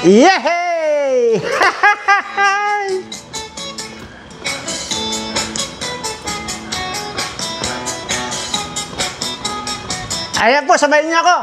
Yehey! Ayan po, sabayin niyo ako.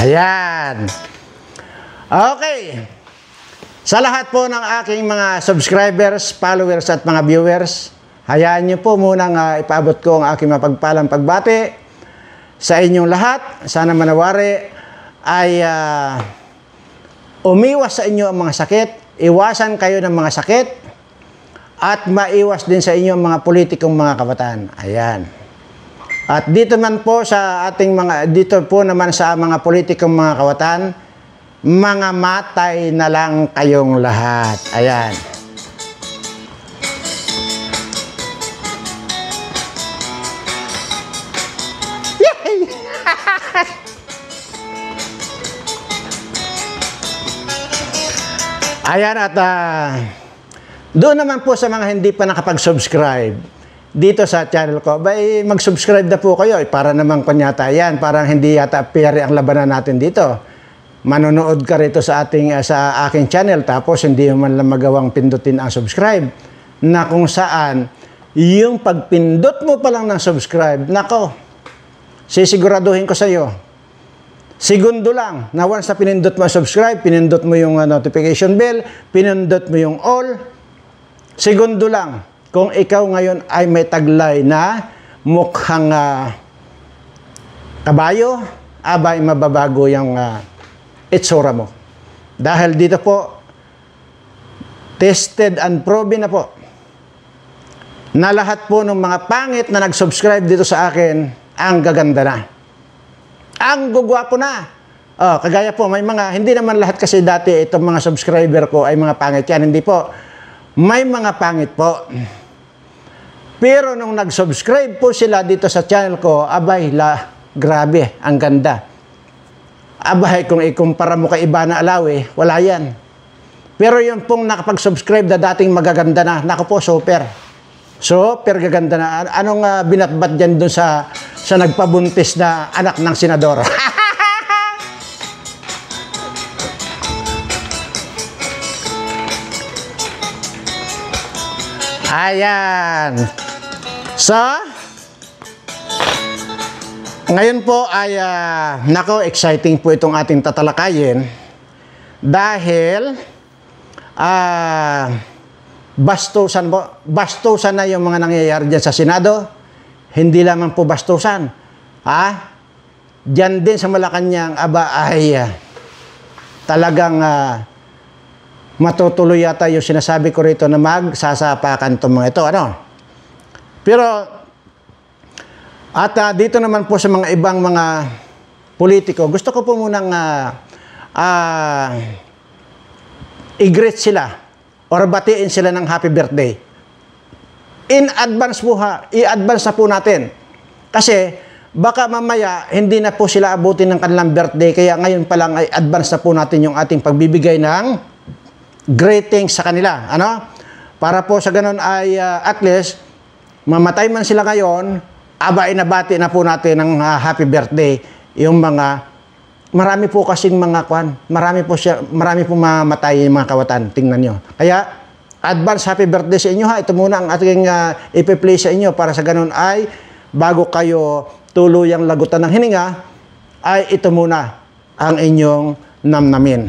Ayan. Okay. Sa lahat po ng aking mga subscribers, followers at mga viewers, hayaan niyo po munang ipaabot ko ang aking mapagpalang pagbati sa inyong lahat. Sana manawari ay umiwas sa inyo ang mga sakit, iwasan kayo ng mga sakit, at maiwas din sa inyo ang mga politikong mga kabataan. Ayan. At dito man po sa ating dito po naman sa mga politikong mga kabataan, mga matay na lang kayong lahat. Ayan. Yay! Ayan, at doon naman po sa mga hindi pa nakapag-subscribe dito sa channel ko, mag-subscribe na po kayo. Para naman kunyata yan, parang hindi yata pere ang labanan natin dito. Manonood ka rito sa aking channel, tapos hindi man lang magawang pindutin ang subscribe, na kung saan yung pagpindot mo pa lang ng subscribe, nako, sisiguraduhin ko sa iyo, segundo lang na once na pinindot mo ang subscribe, pinindot mo yung notification bell, pinindot mo yung all, segundo lang, kung ikaw ngayon ay may taglay na mukhang kabayo, abay mababago yung itsura mo. Dahil dito po, tested and proven na po, na lahat po ng mga pangit na nag-subscribe dito sa akin, ang gaganda na. Ang gugwapo na. Kagaya po, may mga, hindi naman lahat kasi dati itong mga subscriber ko ay mga pangit yan. Hindi po. May mga pangit po. Pero nung nag-subscribe po sila dito sa channel ko, abay, grabe, ang ganda. Abay, kung ikumpara mo kay Ivana Alawi, wala yan. Pero yung pong nakapag-subscribe na dating magaganda na, naku po, super. Super gaganda na. Anong binatbat dyan dun sa nagpabuntis na anak ng senador? Ayan. So, ngayon po ay, nako, exciting po itong ating tatalakayin dahil bastusan na yung mga nangyayari dyan sa Senado. Hindi lamang po bastusan. Diyan din sa Malacanang, ay talagang matutuloy yata yung sinasabi ko rito na magsasapakan itong mga ito. Pero at dito naman po sa mga ibang mga politiko, gusto ko po munang i-greet sila or batiin sila ng happy birthday. In advance po i-advance na po natin. Kasi baka mamaya hindi na po sila abutin ng kanilang birthday, kaya ngayon pa lang ay advance na po natin yung ating pagbibigay ng greetings sa kanila. Para po sa ganun ay at least mamatay man sila ngayon, inabati na po natin ng happy birthday yung mga, marami po kasing mga marami po mamatay yung mga kawatan. Tingnan nyo. Kaya advance happy birthday sa inyo. Ito muna ang ating ipi-play sa inyo, para sa ganun ay bago kayo tuluyang lagutan ng hininga, ay ito muna ang inyong namnamin.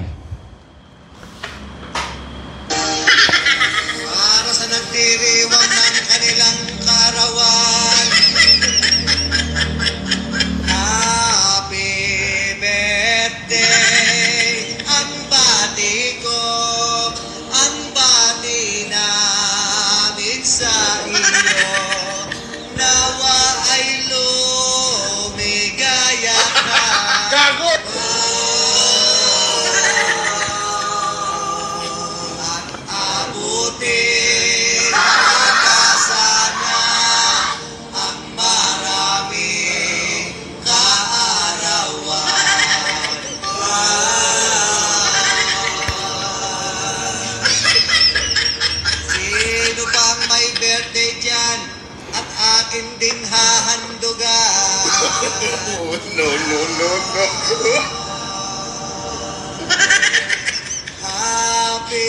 Para sa nagdiriwang ng kanilang karawan, happy birthday, ang bati ko, ang bati namin sa iyo, nawa ay lumigaya ka. Gago! No, no, no, no. Happy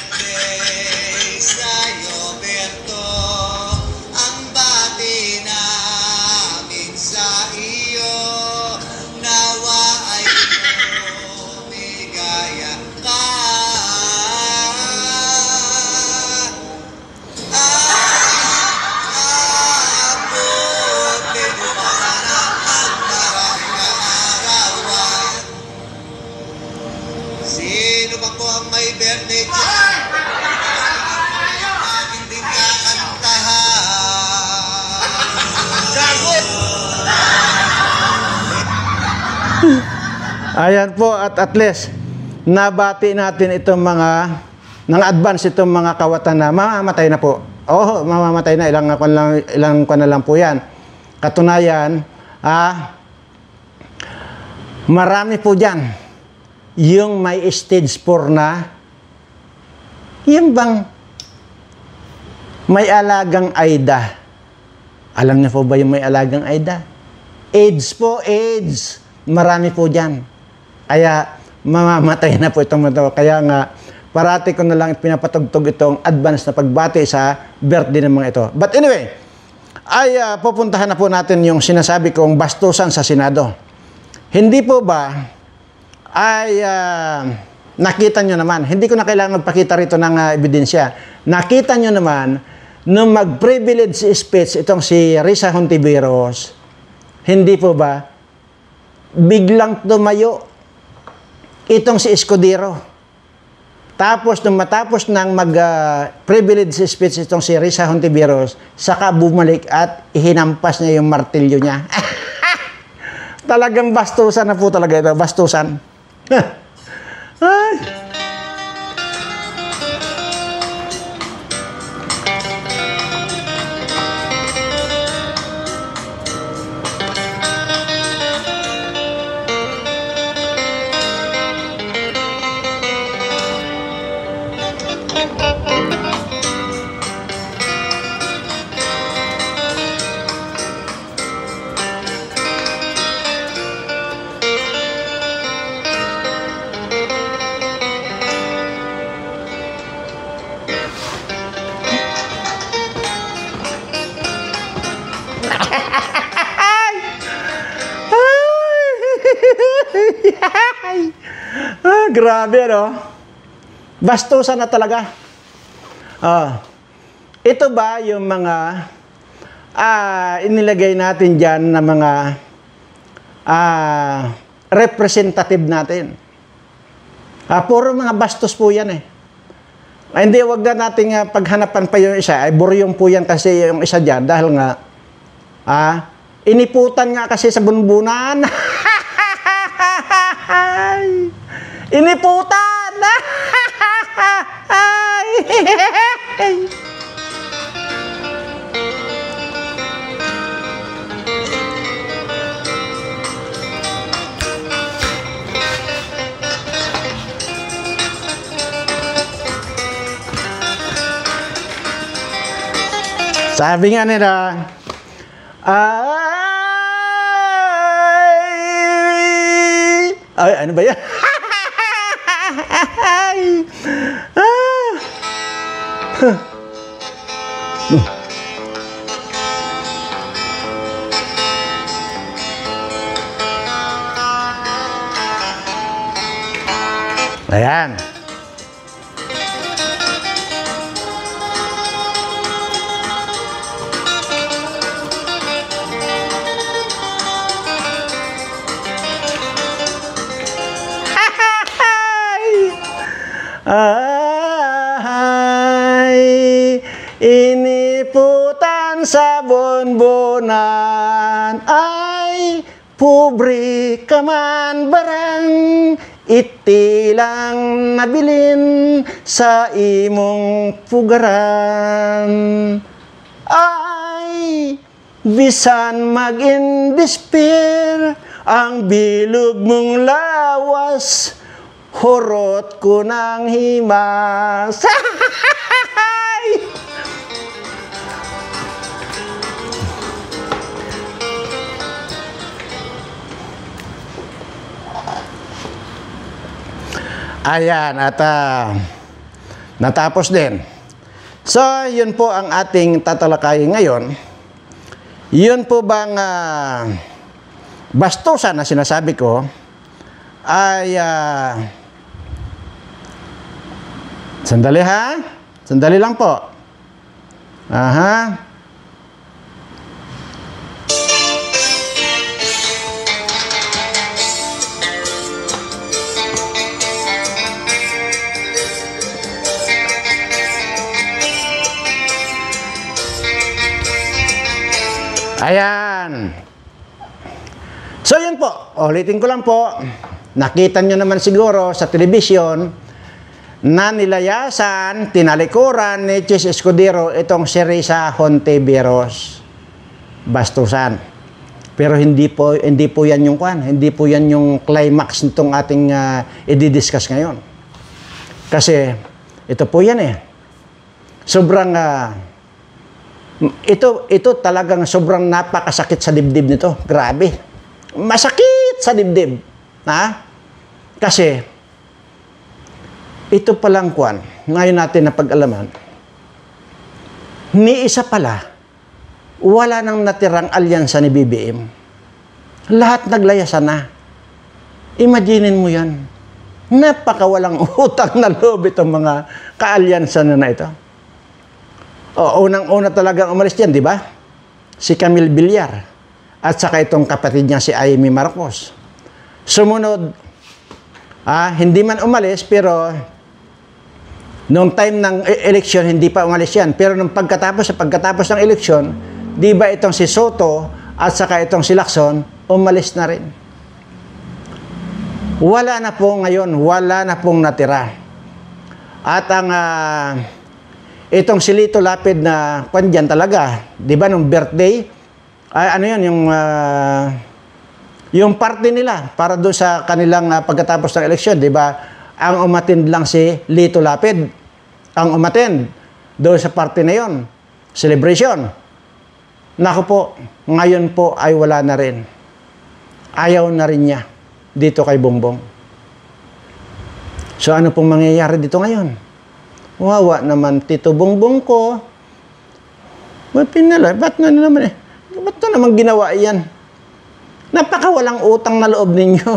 birthday sa'yo, Berto. Ang bati namin sa iyo. Nawa ay lumigaya ka. Abutin mo pa sana ang maraming kaarawan. Sino ba po ang may birthday dyan? Akin din kakantahan. Sagot! Ayan po, at least, nabati natin itong mga, ng advance itong mga kawatan na mamamatay na po. Oo, mamamatay na, ilang kwan na lang po yan. Katunayan, marami po dyan, yung may stage 4 na, yung bang may alagang AIDA. Alam niyo po ba yung may alagang AIDA? AIDS po, AIDS. Marami po dyan. Kaya mamamatay na po itong mga. Kaya nga, parati ko na lang pinapatugtog itong advance na pagbati sa birthday ng mga ito. But anyway, ay pupuntahan na po natin yung sinasabi kong bastusan sa Senado. Hindi po ba ay nakita nyo naman, hindi ko na kailangan magpakita rito ng ebidensya. Nakita nyo naman, nung mag-privilege speech itong si Risa Hontiveros, hindi po ba, biglang tumayo itong si Escudero. Tapos, nung matapos ng mag-privilege speech itong si Risa Hontiveros, saka bumalik at ihinampas niya yung martilyo niya. Talagang bastusan na po talaga ito. Bastusan. Ay. Grabe, no? Bastusan na talaga. Ito ba yung mga inilagay natin dyan na mga representative natin? Puro mga bastos po yan eh. Hindi, wag na nating paghanapan pa yung isa. Ay, buryong po yan kasi yung isa dyan dahil nga iniputan nga kasi sa bunbunan. Iniputan! Sabi nga nila, ay, ano ba yan? Ayan. Ay, iniputan sa bonbonan, ay, pobre ka man barang, itilang nabilin sa imong pugaran. Ay, bisan mag-in-despair, ang bilog mong lawas, hurot ko ng himas. Ayan, at natapos din. So, yun po ang ating tatalakayin ngayon. Yun po bang bastusan na sinasabi ko ay sandali ha? Sandali lang po. Aha. Ayan. So yun po, ulitin ko lang po. Nakita nyo naman siguro sa telebisyon na nilayasan, tinalikuran ni Chis Escudero itong si Risa Hontiveros bastusan. Pero hindi po yan yung hindi po yan yung climax nitong ating i-discuss ngayon. Kasi ito po yan sobrang ito talagang sobrang napakasakit sa dibdib nito. Grabe. Masakit sa dibdib. Ha? Kasi, ito palang ngayon natin na pag-alaman, ni isa pala, wala nang natirang alyansa ni BBM. Lahat naglayasan na. Imaginin mo yan. Napakawalang utang na loob itong mga kaalyansa na ito. Unang-una talagang umalis yan, di ba? Si Camille Villar. At saka itong kapatid niya si Amy Marcos. Sumunod, hindi man umalis, pero nung time ng eleksyon, hindi pa umalis yan. Pero nung pagkatapos ng eleksyon, di ba itong si Soto at saka itong si Lacson, umalis na rin. Wala na po ngayon, wala na pong natira. At ang itong si Lito Lapid na dyan talaga, di ba, nung birthday, yung party nila para doon sa kanilang pagkatapos ng eleksyon, di ba, ang umattend lang si Lito Lapid, ang umattend doon sa party na yon, celebration. Naku po, ngayon po ay wala na rin. Ayaw na rin niya dito kay Bongbong. So ano pong mangyayari dito ngayon? Wawa naman, Tito Bongbong ko. Ba't na naman Ba't na naman ginawa yan? Napakawalang utang na loob ninyo.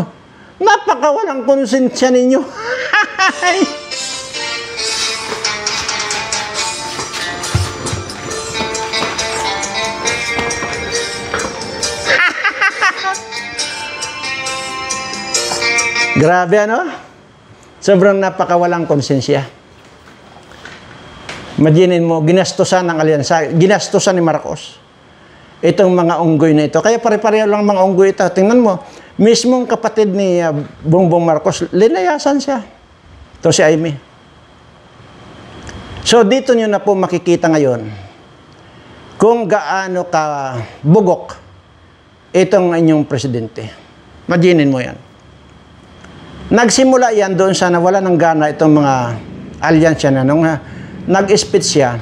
Napakawalang konsensya ninyo. Grabe ano? Sobrang napakawalang konsensya. Imaginin mo, ginastusan ng alyansa, ginastusan ni Marcos. Itong mga unggoy na ito. Kaya pare-pareho lang mga unggoy ito. Tingnan mo, mismong kapatid ni Bongbong Marcos, linayasan siya. Ito si Amy. So dito nyo na po makikita ngayon kung gaano ka bugok itong inyong presidente. Imaginin mo yan. Nagsimula yan doon sa nawala ng gana itong mga alyansa na nung nag-speech siya,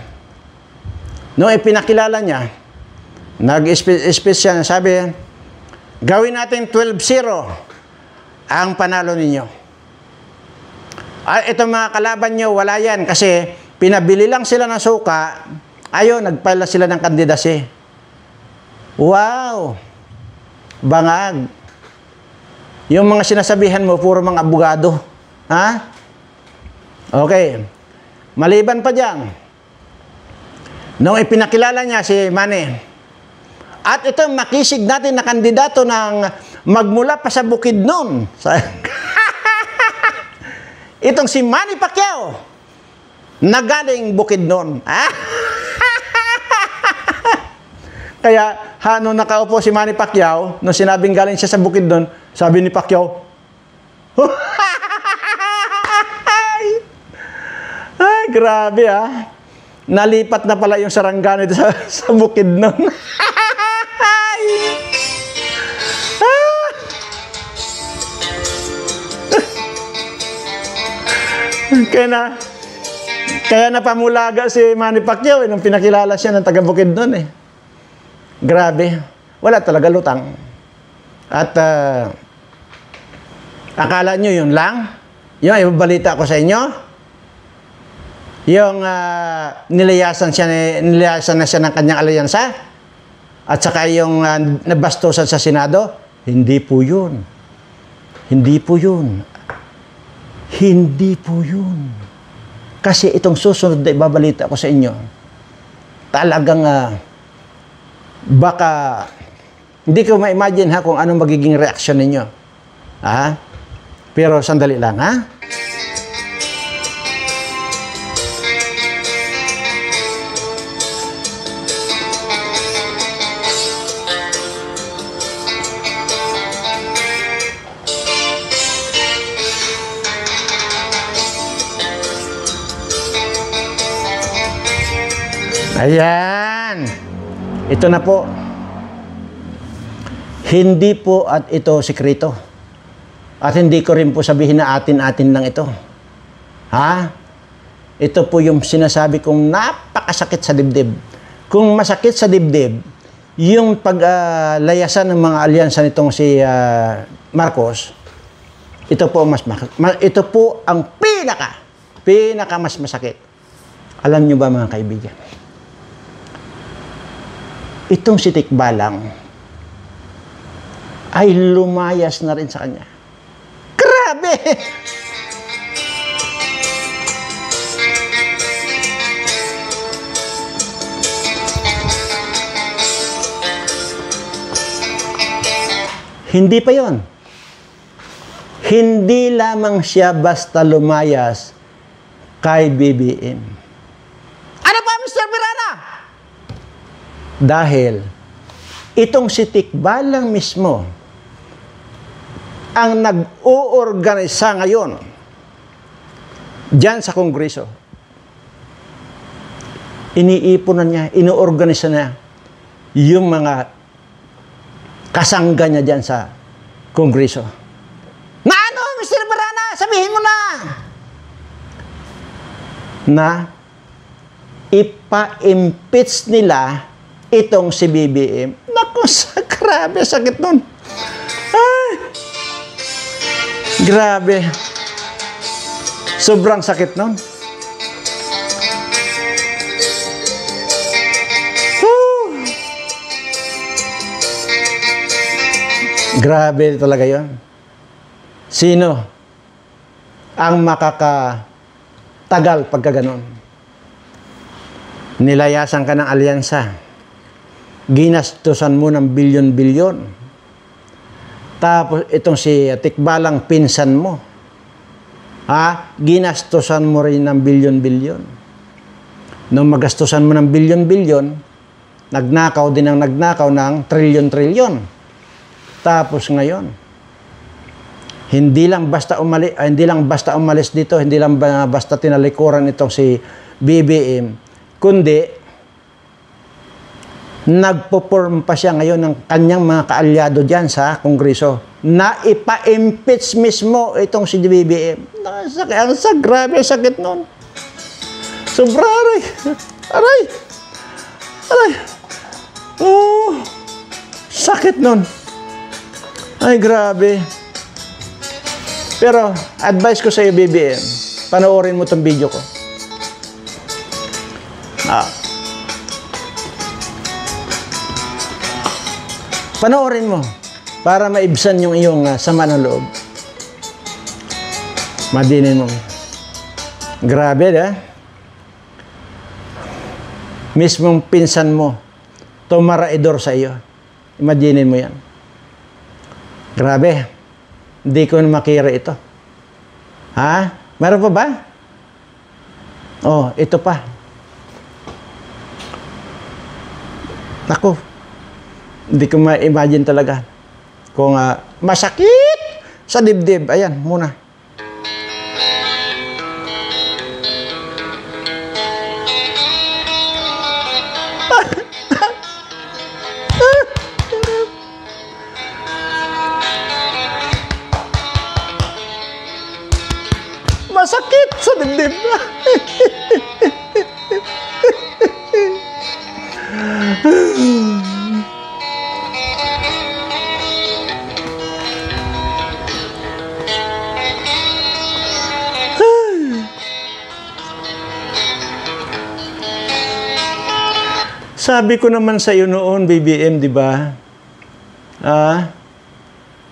nung ipinakilala niya, nag-speech siya, sabi, gawin natin 12-0 ang panalo ninyo. Itong mga kalaban nyo, wala yan kasi pinabili lang sila ng suka, nagpala sila ng kandidasi. Wow! Bangag. Yung mga sinasabihan mo, puro mga abogado. Ha? Okay. Maliban pa dyan, nung ipinakilala niya si Manny, at ito makisig natin na kandidato ng magmula pa sa Bukidnon. Itong si Manny Pacquiao, na galing Bukidnon. Kaya, nung nakaupo si Manny Pacquiao, nung sinabing galing siya sa Bukidnon, sabi ni Pacquiao, ay, grabe Nalipat na pala yung saranggan ito sa Bukidnon. Kaya napamulaga si Manny Pacquiao nung pinakilala siya ng taga Bukidnon Grabe. Wala talaga lutang. At akala nyo yun lang? Yung ibabalita ko sa inyo, yung nilayasan na siya ng kanyang alyansa, at saka yung nabastusan sa Senado, hindi po yun. Hindi po yun. Hindi po yun. Kasi itong susunod na ibabalita ko sa inyo, talagang baka hindi ko ma-imagine ha kung anong magiging reaksyon ninyo. Ha? Pero sandali lang ha. Ayan. Ito na po. Hindi po at ito sikreto. At hindi ko rin po sabihin na atin-atin lang ito. Ha? Ito po yung sinasabi kong napakasakit sa dibdib. Kung masakit sa dibdib, yung paglayasan ng mga alyansa nitong si Marcos, ito po ang pinaka mas masakit. Alam nyo ba mga kaibigan? Itong si Tikbalang ay lumayas na rin sa kanya. Grabe! Hindi pa yon. Hindi lamang siya basta lumayas kay BBM. Ano pa, Mr. Mirana? Dahil itong si Tikbalang mismo ang nag-oorganisa ngayon diyan sa Kongreso. Iniipunan niya, inoorganisa niya yung mga kasangga niya diyan sa Kongreso. Na ano, Mr. Barana? Sabihin mo na! Na ipa-impeach nila itong si BBM. Naku, grabe, sakit nun. Ay, grabe. Sobrang sakit nun. Grabe talaga yon. Sino ang makakatagal pagka ganon? Nilayasan ka ng alyansa. Ginastusan mo ng bilyon-bilyon. Tapos itong si Tikbalang pinsan mo. Ha? Ginastusan mo rin ng bilyon-bilyon. Nung magastusan mo ng bilyon-bilyon, nagnakaw din ang nagnakaw ng trilyon-trilyon. Tapos ngayon, hindi lang basta umalis dito, hindi lang basta tinalikuran itong si BBM, kundi nagpo-form pa siya ngayon ng kanyang mga kaalyado diyan sa Kongreso na ipa-impeach mismo itong si BBM. Ang grabe sakit nun. Sobra, aray. Aray. Aray. Oh, sakit nun. Ay, grabe. Pero, advice ko sa iyo, BBM, panoorin mo itong video ko. Panoorin mo para maibsan yung iyong sama ng loob. Madinin mo. Grabe, mismong pinsan mo, tumaraidor sa iyo. Imaginin mo yan. Grabe. Hindi ko na makira ito. Ha? Meron pa ba? Oh, ito pa. Naku. Hindi ko ma-imagine talaga. Kung masakit sa dibdib. Ayan, muna. Masakit sa dibdib. Sabi ko naman sa iyo noon, BBM, di ba?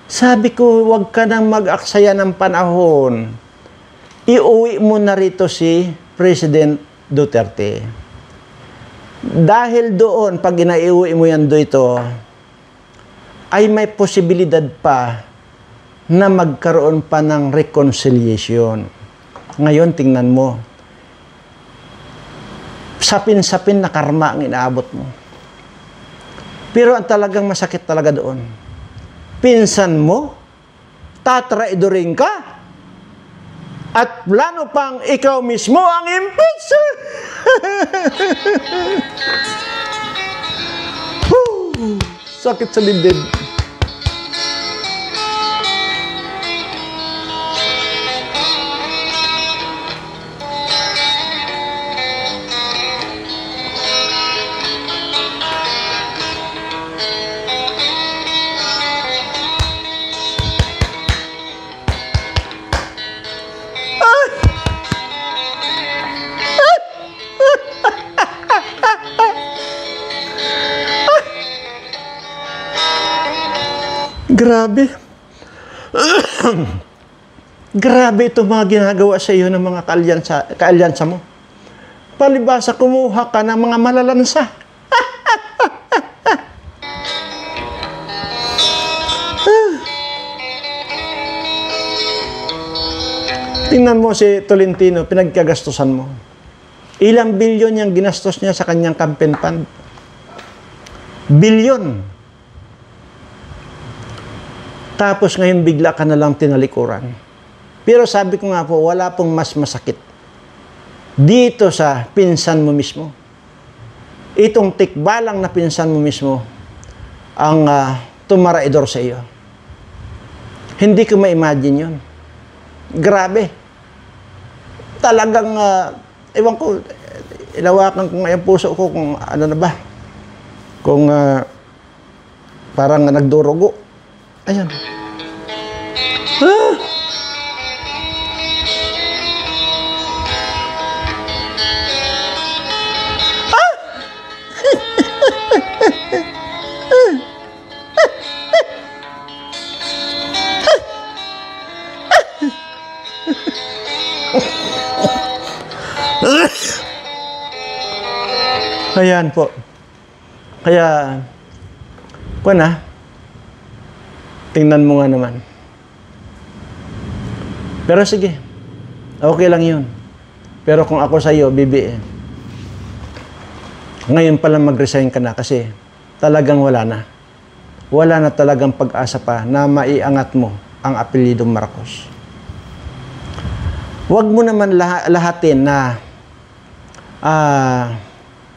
Sabi ko, huwag ka nang mag-aksaya ng panahon. Iuwi mo na rito si President Duterte. Dahil doon, pag inaiuwi mo yan dito, ay may posibilidad pa na magkaroon pa ng reconciliation. Ngayon, tingnan mo. Sapin-sapin na karma ang inaabot mo. Pero ang talagang masakit talaga doon, pinsan mo, tatraidorin ka, at plano pang ikaw mismo ang impeach. Sakit sa dibdib. Grabe. Grabe itong mga ginagawa sa iyo ng mga kaalyansa mo. Palibasa, kumuha ka ng mga malalansa. Tingnan mo si Tolentino, pinagkagastusan mo. Ilang bilyon yung ginastos niya sa kanyang campaign fund? Bilyon. Tapos ngayon bigla ka na lang tinalikuran. Pero sabi ko nga po, wala pong mas masakit dito sa pinsan mo mismo. Itong tikbalang na pinsan mo mismo ang tumaraidor sa iyo. Hindi ko ma-imagine yun. Grabe. Talagang, ewan ko, ilawakan ko ngayon puso ko kung ano na ba. Kung parang nagdurugo. Ayan. Ayan po. Kaya, tingnan mo nga naman. Pero sige, okay lang yun. Pero kung ako sa iyo, BBM, ngayon pala mag-resign ka na kasi talagang wala na. Wala na talagang pag-asa pa na maiangat mo ang apelyidong Marcos. Huwag mo naman lahatin na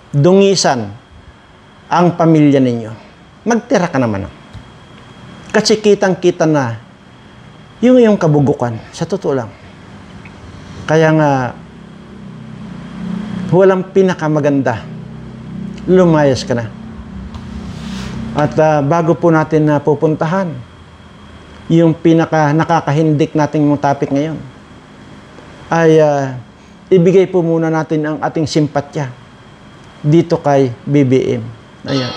dungisan ang pamilya ninyo. Magtira ka naman. Kasi kitang-kita na yung kabugukan. Sa totoo lang. Kaya nga, walang pinakamaganda. Lumayas ka na. At bago po natin na pupuntahan, yung pinaka nakakahindik nating mga topic ngayon, ay ibigay po muna natin ang ating simpatya dito kay BBM. Ayan.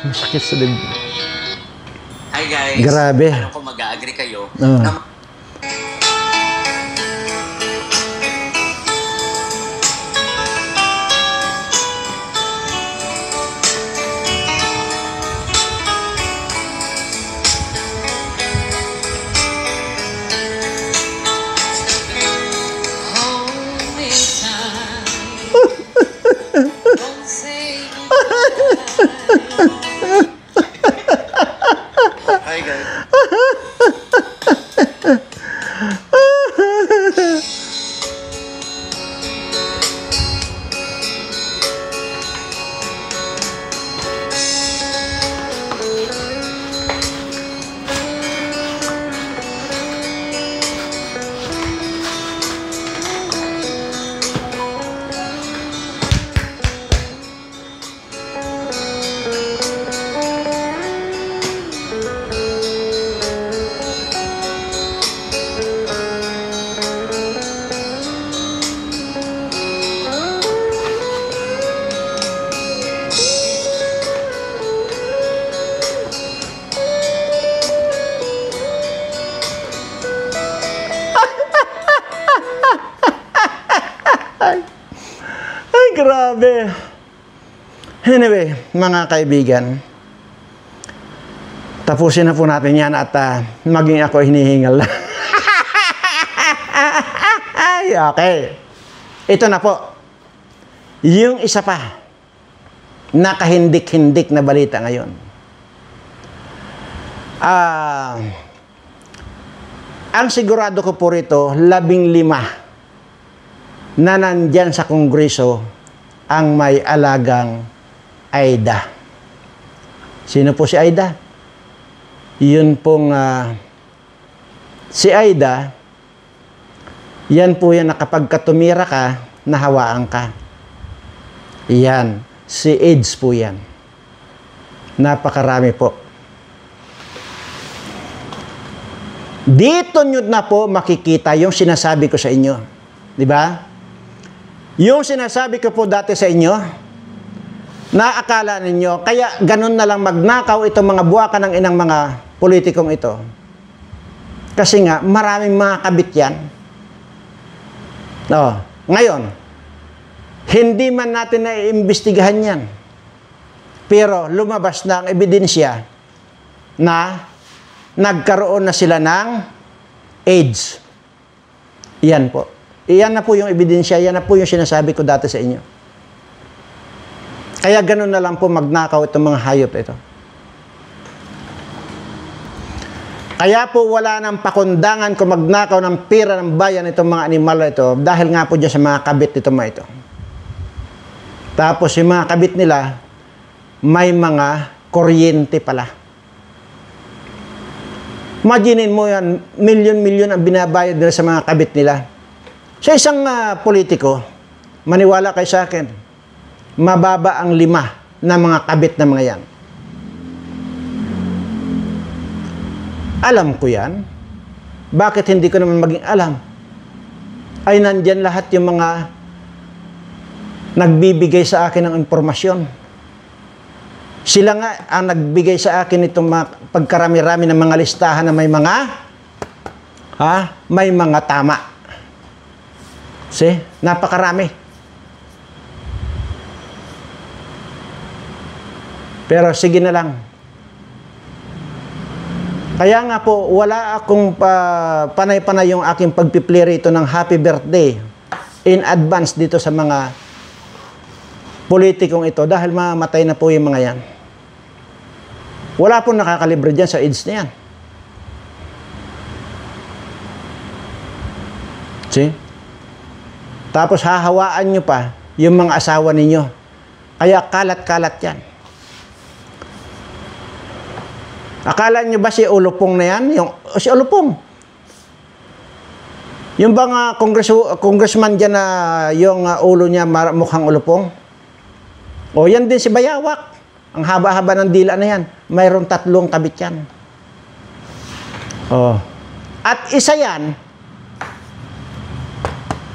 Masakit sa dibdib. Hi guys. Grabe. Ano kung mag-a-agree kayo? Hi guys. Ay, grabe. Anyway, mga kaibigan, tapusin na po natin yan at maging ako hinihingal na. Ay, okay. Ito na po. Yung isa pa, nakahindik-hindik na balita ngayon. Ang sigurado ko po rito, 15 na nandyan sa Kongreso ang may alagang Aida. Sino po si Aida? Yun pong si Aida, yan po yan na kapag tumira ka, nahawaan ka. Yan, si AIDS po yan. Napakarami po. Dito nyo na po makikita yung sinasabi ko sa inyo. Di ba? Yung sinasabi ko po dati sa inyo, na akala ninyo, kaya ganun na lang magnakaw itong mga buwakan ng inang mga politikong ito. Kasi nga, maraming mga kabit yan. No. Ngayon, hindi man natin naiimbestigahan yan. Pero lumabas na ang ebidensya na nagkaroon na sila ng AIDS. Iyan po. Iyan na po yung ebidensya, yan na po yung sinasabi ko dati sa inyo. Kaya ganun na lang po magnakaw itong mga hayop ito. Kaya po wala nang pakundangan kung magnakaw ng pera ng bayan itong mga animal na ito dahil nga po dyan sa mga kabit nito mga ito. Tapos yung mga kabit nila, may mga kuryente pala. Imaginin mo yan, milyon-milyon ang binabayad nila sa mga kabit nila. Sa isang politiko, maniwala kayo sa akin, mababa ang 5 na mga kabit na mga yan. Alam ko yan. Bakit hindi ko naman maging alam? Ay nandyan lahat yung mga nagbibigay sa akin ng impormasyon. Sila nga ang nagbigay sa akin itong pagkarami-rami ng mga listahan na may mga tama. See? Napakarami. Pero sige na lang. Kaya nga po, wala akong panay-panay yung aking pagpipli rito ng happy birthday in advance dito sa mga politikong ito dahil mamatay na po yung mga yan. Wala pong nakakalibre dyan sa AIDS na yan. See? Tapos hahawaan nyo pa yung mga asawa ninyo. Kaya kalat-kalat yan. Akala nyo ba si Ulupong na yan? Si Ulupong. Yung bang congressman dyan na yung ulo niya mukhang ulupong? O yan din si Bayawak. Ang haba-haba ng dila na yan. Mayroon 3 kabit yan. Oh. At isa yan,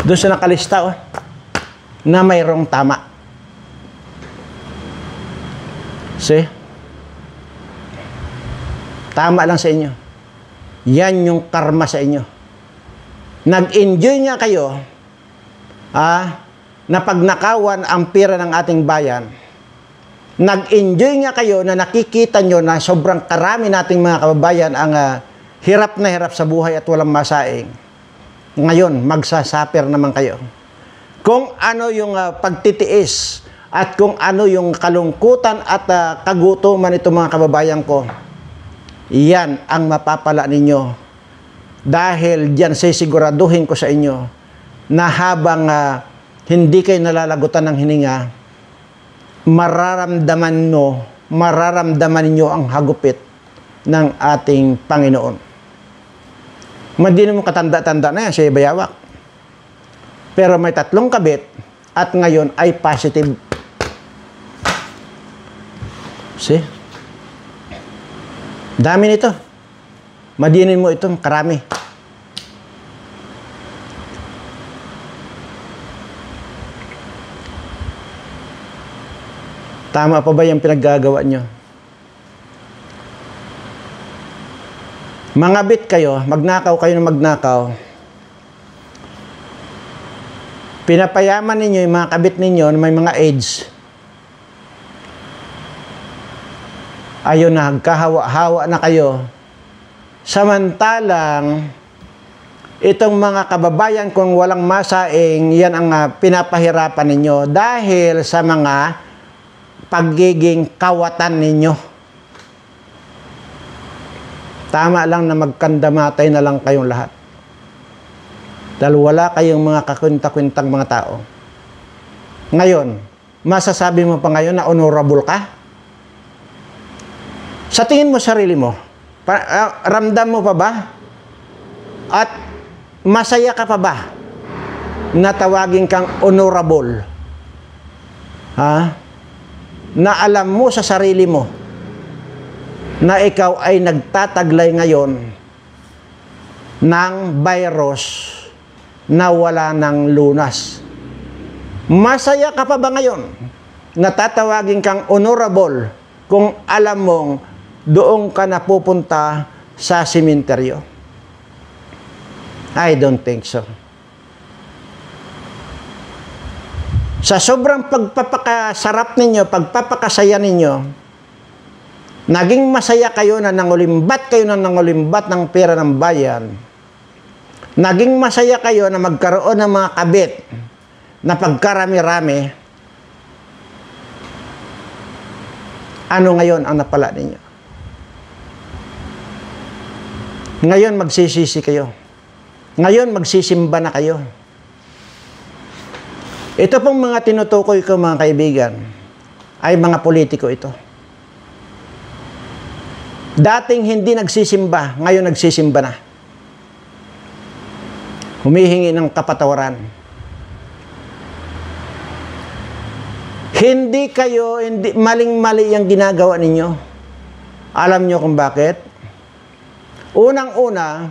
doon sa nakalista, na mayroong tama. See? Tama lang sa inyo. Yan yung karma sa inyo. Nag-enjoy nga kayo na pagnakawan ang pera ng ating bayan. Nag-enjoy nga kayo na nakikita nyo na sobrang karami nating mga kababayan ang hirap na hirap sa buhay at walang masaing. Ngayon, magsasuffer naman kayo. Kung ano yung pagtitiis at kung ano yung kalungkutan at kagutuman itong mga kababayan ko, iyan ang mapapala ninyo. Dahil diyan sisiguraduhin ko sa inyo na habang hindi kayo nalalagutan ng hininga, mararamdaman ninyo ang hagupit ng ating Panginoon. Hindi mo katanda-tanda na yan, siya Bayawak. Pero may 3 kabit at ngayon ay positive. See? Dami nito. Madinin mo itong karami. Tama pa ba yung pinaggagawa nyo? Mangabit kayo, magnakaw kayo ng magnakaw. Pinapayaman ninyo yung mga kabit ninyo na may mga AIDS. Ayun na, kahawa-hawa na kayo. Samantalang, itong mga kababayan kung walang masaing, yan ang pinapahirapan ninyo dahil sa mga pagiging kawatan ninyo. Tama lang na magkandamatay na lang kayong lahat. Dahil wala kayong mga kakwinta-kwintang mga tao. Ngayon, masasabi mo pa ngayon na honorable ka? Sa tingin mo sarili mo, ramdam mo pa ba? At masaya ka pa ba na tawagin kang honorable? Ha? Na alam mo sa sarili mo na ikaw ay nagtataglay ngayon ng virus na wala ng lunas. Masaya ka pa ba ngayon na tatawagin kang honorable kung alam mong doon ka na pupunta sa sementeryo? I don't think so. Sa sobrang pagpapakasarap ninyo, pagpapakasaya ninyo, naging masaya kayo na nangulimbat ng pera ng bayan. Naging masaya kayo na magkaroon ng mga kabit na pagkarami-rami. Ano ngayon ang napala ninyo? Ngayon magsisisi kayo. Ngayon magsisimba na kayo. Ito pong mga tinutukoy ko mga kaibigan ay mga politiko ito. Dating hindi nagsisimba, ngayon nagsisimba na. Humihingi ng kapatawaran. Hindi maling-mali ang ginagawa ninyo. Alam nyo kung bakit? Unang-una,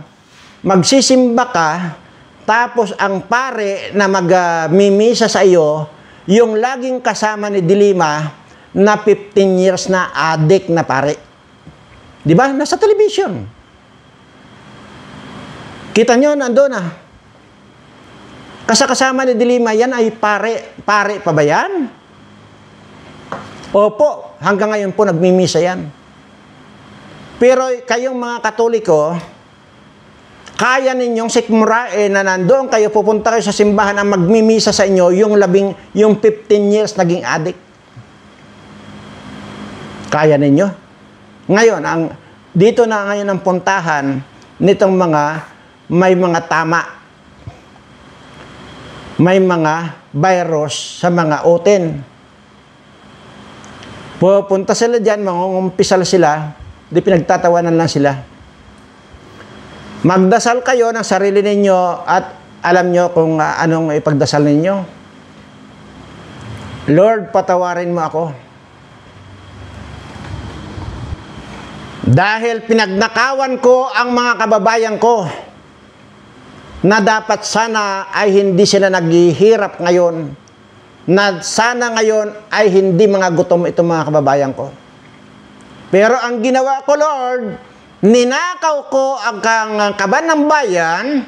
magsisimba ka, tapos ang pare na magmimisa sa iyo, yung laging kasama ni Dilima na 15 years na adik na pare. Di ba? Nasa television. Kita nyo, nandun na. Kasama ni Dilima, yan ay pare. Pare pa ba yan? Opo, hanggang ngayon po nagmimisa yan. Pero kayong mga Katoliko, kaya ninyong sikmurain na nandoon kayo, pupunta kayo sa simbahan ang magmimisa sa inyo, yung 15 years naging adik. Kaya ninyo? Ngayon, dito na ngayon ang puntahan nitong may mga tama. May mga virus sa mga oten. Pupunta sila dyan, mangungumpisal sila, di pinagtatawanan lang sila. Magdasal kayo ng sarili ninyo at alam nyo kung anong ipagdasal ninyo. Lord, patawarin mo ako. Dahil pinagnakawan ko ang mga kababayan ko na dapat sana ay hindi sila naghihirap ngayon, na sana ngayon ay hindi mga gutom itong mga kababayan ko. Pero ang ginawa ko, Lord, ninakaw ko ang kaban ng bayan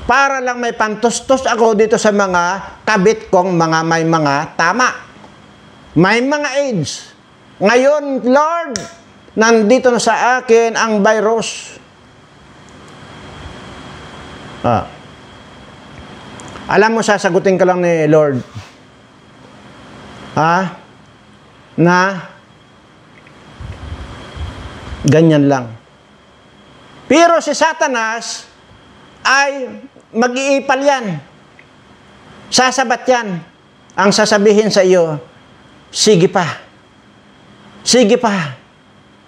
para lang may pantustos ako dito sa mga kabit kong may mga tama. May mga AIDS. Ngayon, Lord, nandito na sa akin ang virus. Alam mo, sasagutin ka lang ni Lord. Na ganyan lang. Pero si Satanas ay mag-iipal yan. Sasabat yan. Ang sasabihin sa iyo, sige pa. Sige pa.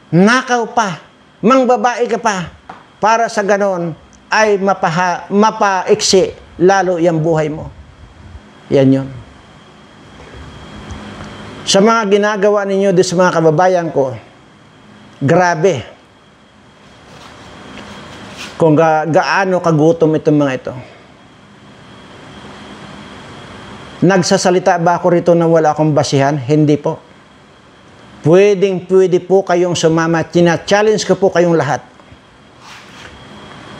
Nakaw pa. Mangbabae ka pa. Para sa ganon ay mapaiksi lalo yung buhay mo. Yan yun. Sa mga ginagawa ninyo sa mga kababayan ko, grabe. Kung gaano kagutom itong mga ito. Nagsasalita ba ako rito na wala akong basihan? Hindi po. Pwede po kayong sumama. Tina-challenge ko po kayong lahat.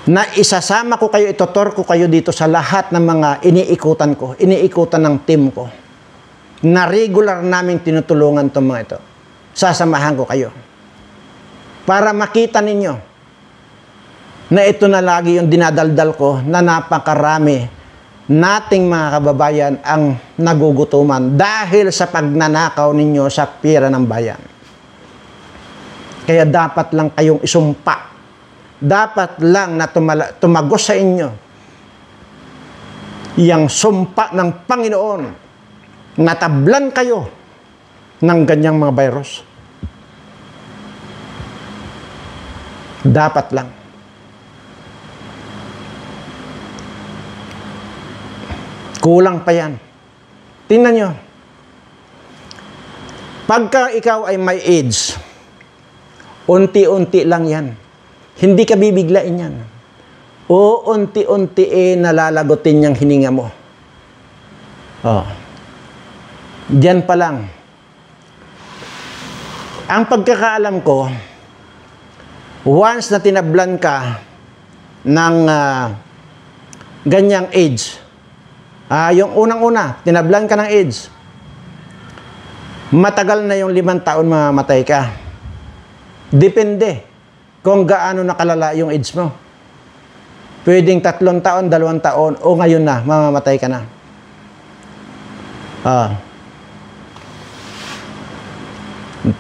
na isasama ko kayo, itutor ko kayo dito sa lahat ng mga iniikutan ko, iniikutan ng team ko, na regular naming tinutulungan itong mga ito. Sasamahan ko kayo. Para makita ninyo na ito na lagi yung dinadaldal ko na napakarami nating mga kababayan ang nagugutuman dahil sa pagnanakaw ninyo sa pera ng bayan. Kaya dapat lang kayong isumpa. Dapat lang na tumagos sa inyo yang sumpa ng Panginoon. Natablan kayo ng ganyang mga virus. Dapat lang. Kulang pa yan. Tingnan nyo. Pagka ikaw ay may AIDS, unti-unti lang yan. Hindi ka bibiglain yan. O unti-unti nalalagotin yung hininga mo. Oh. Diyan pa lang. Ang pagkakaalam ko, once na tinablan ka ng ganyang AIDS, yung unang-una, tinablan ka ng AIDS, matagal na yung 5 taon mamamatay ka. Depende kung gaano nakalala yung AIDS mo. Pwedeng 3 taon, 2 taon, o ngayon na, mamamatay ka na.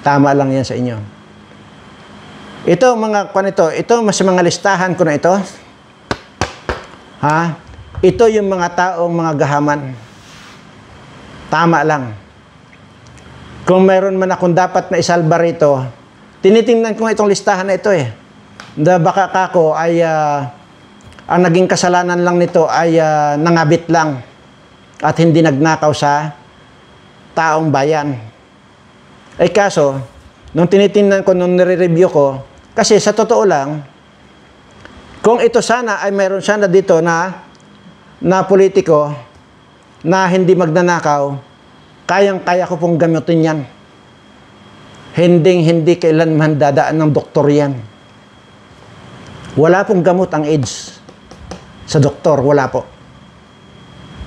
Tama lang yan sa inyo. Ito, ito, mas mga listahan ko na ito. Ito yung mga taong mga gahaman. Tama lang. Kung mayroon man akong dapat na isalba rito, tinitingnan ko itong listahan na ito eh. Baka kako ay ang naging kasalanan lang nito ay nangabit lang at hindi nagnakaw sa taong bayan. Ay kaso, nung tinitingnan ko, nung nire-review ko, kasi sa totoo lang, kung ito sana ay mayroon sana dito na politiko na hindi magnanakaw, kayang-kaya ko pong gamitin yan. Hindi kailanman dadaan ng doktor yan. Wala pong gamot ang AIDS sa doktor, wala po.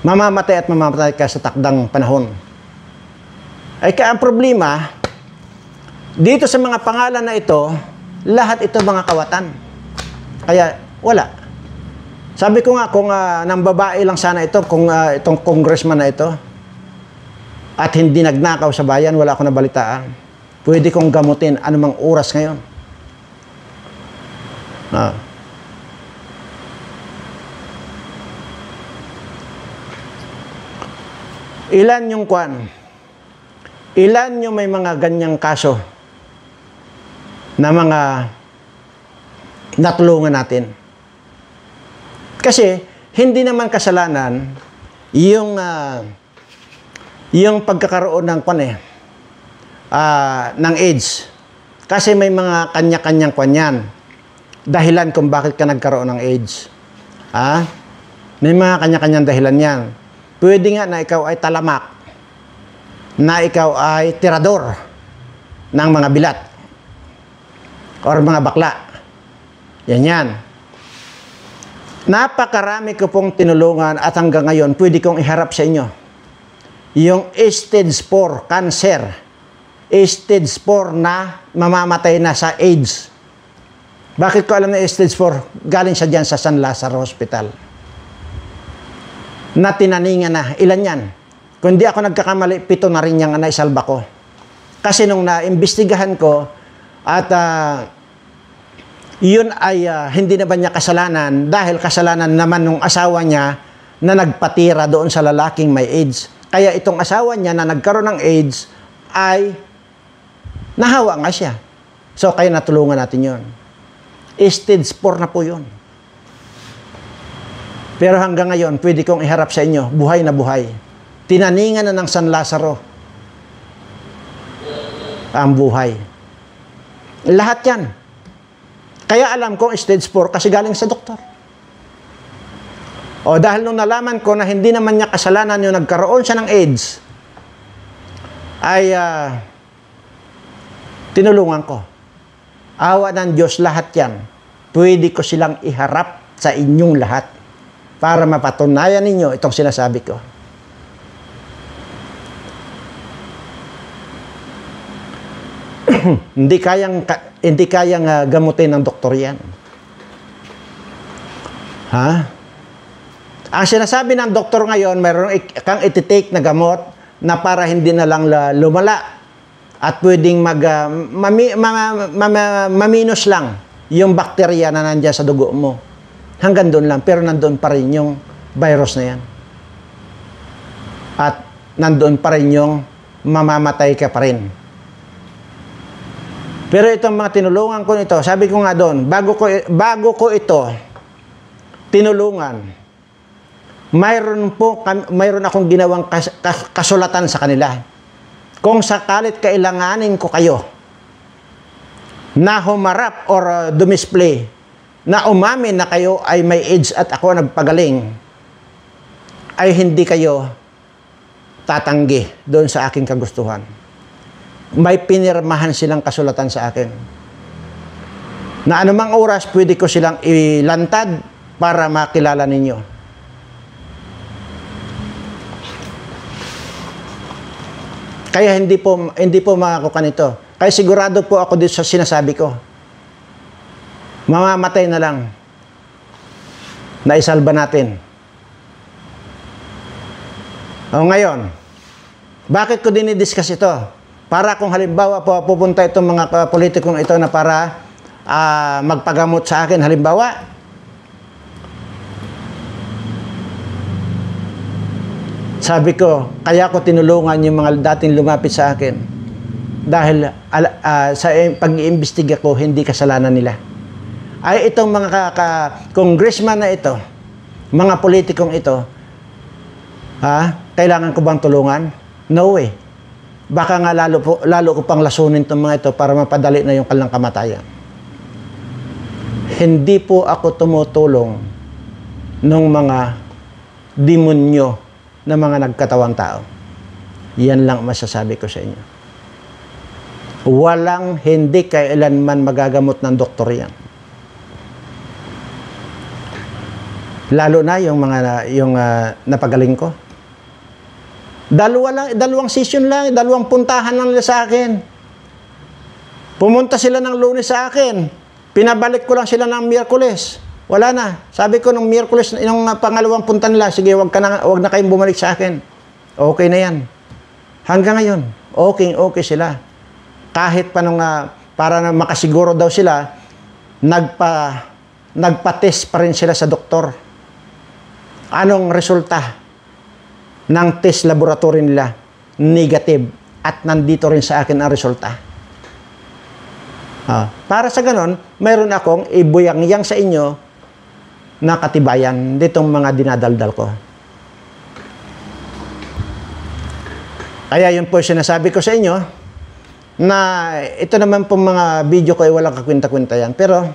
Mamamatay at mamamatay ka sa takdang panahon. Ay kaya ang problema, dito sa mga pangalan na ito, lahat ito mga kawatan. Kaya wala. Sabi ko nga, kung nang babae lang sana ito, kung itong congressman na ito, at hindi nagnakaw sa bayan, wala akong nabalitaan. Pwede kong gamutin anumang oras ngayon. Ilan yung ilan yung may mga ganyang kaso na mga natulungan natin? Kasi hindi naman kasalanan yung pagkakaroon ng ng AIDS. Kasi may mga kanya-kanyang yan. Dahilan kung bakit ka nagkaroon ng AIDS. May mga kanya-kanyang dahilan yan. Pwede nga na ikaw ay talamak, na ikaw ay tirador ng mga bilat or mga bakla. Yan. Napakarami ko pong tinulungan at hanggang ngayon pwede kong iharap sa inyo. Yung stage 4 cancer, stage 4 na mamamatay na sa AIDS. Bakit ko alam na stage 4? Galing siya dyan sa San Lazaro Hospital. Na tinaningan na. Ilan yan? Kung di ako nagkakamali, 7 na rin yung naisalba ko. Kasi nung naimbestigahan ko at yun ay hindi na ba niya kasalanan dahil kasalanan naman ng asawa niya na nagpatira doon sa lalaking may AIDS. Kaya itong asawa niya na nagkaroon ng AIDS ay nahawa nga siya. So kaya natulungan natin yun. Stage 4 na po yun. Pero hanggang ngayon, pwede kong iharap sa inyo, buhay na buhay. Tinaningan na ng San Lazaro ang buhay. Lahat yan. Kaya alam ko stage 4 kasi galing sa doktor. O dahil nung nalaman ko na hindi naman niya kasalanan yung nagkaroon siya ng AIDS, ay tinulungan ko. Awa ng Diyos lahat yan. Pwede ko silang iharap sa inyong lahat para mapatunayan ninyo itong sinasabi ko. hindi kayang gamutin ng doktor yan. Ha? Ang sinasabi ng doktor ngayon, mayroon kang ititake na gamot na para hindi na lang lumala at pwedeng maminos lang yung bakterya na nandiyan sa dugo mo. Hanggang doon lang, pero nandoon pa rin yung virus na yan. At nandoon pa rin yung mamamatay ka pa rin. Pero itong mga tinulungan ko nito, sabi ko nga doon, bago ko ito tinulungan, mayroon akong ginawang kasulatan sa kanila. Kung sakalit kailanganin ko kayo na humarap or dumisplay na umamin na kayo ay may AIDS at ako nagpagaling, ay hindi kayo tatanggi doon sa aking kagustuhan. May pinirmahan silang kasulatan sa akin na anumang oras pwede ko silang ilantad para makilala ninyo. Kaya hindi po makakuha nito. Kaya sigurado po ako dito sa sinasabi ko. Mamamatay na lang na isalba natin. O ngayon, bakit ko dinidiscuss ito? Para kung halimbawa po pupunta itong mga politikong ito na para magpagamot sa akin, halimbawa, sabi ko, kaya ko tinulungan yung mga dating lumapit sa akin dahil sa pag-iimbestiga ko, hindi kasalanan nila. Ay itong mga congressman na ito, mga politikong ito, kailangan ko bang tulungan? No way. Baka nga lalo ko pang lasunin itong mga ito para mapadali na yung kanilang kamatayan. Hindi po ako tumutulong ng mga demonyo na mga nagkatawang tao. Yan lang masasabi ko sa inyo. Hindi kailanman magagamot ng doktor yan. Lalo na yung napagaling ko. Dalawang session lang, dalawang puntahan lang nila sa akin. Pumunta sila ng Lunes sa akin. Pinabalik ko lang sila ng Miyerkules. Wala na. Sabi ko nung Miyerkules, nung pangalawang punta nila, sige, wag na kayong bumalik sa akin. Okay na yan. Hanggang ngayon, okay sila. Kahit pa nung, para na makasiguro daw sila, nagpa-test pa rin sila sa doktor. Anong resulta ng test laboratory nila? Negative. At nandito rin sa akin ang resulta. Para sa ganon, mayroon akong ibuyang-yang sa inyo na katibayan ditong mga dinadaldal ko. Kaya yun po sinasabi ko sa inyo na ito naman po mga video ko ay walang kakwenta-kwenta yan. Pero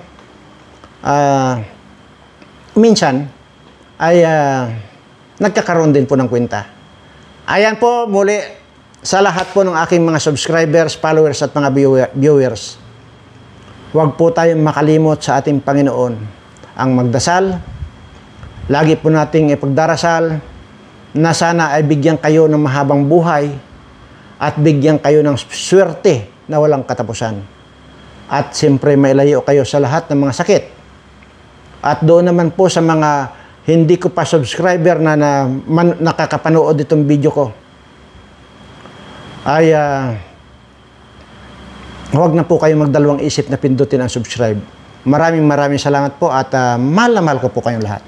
minsan ay nagkakaroon din po ng kwenta. Ayan po muli sa lahat po ng aking mga subscribers, followers at mga viewers. Huwag po tayong makalimot sa ating Panginoon. Ang magdasal, lagi po nating ipagdarasal na sana ay bigyan kayo ng mahabang buhay at bigyan kayo ng swerte na walang katapusan. At siyempre mailayo kayo sa lahat ng mga sakit. At doon naman po sa mga hindi ko pa subscriber na nakakapanood itong video ko, ay huwag na po kayo magdalawang isip na pindutin ang subscribe. Maraming salamat po at mahal na mahal ko po kayong lahat.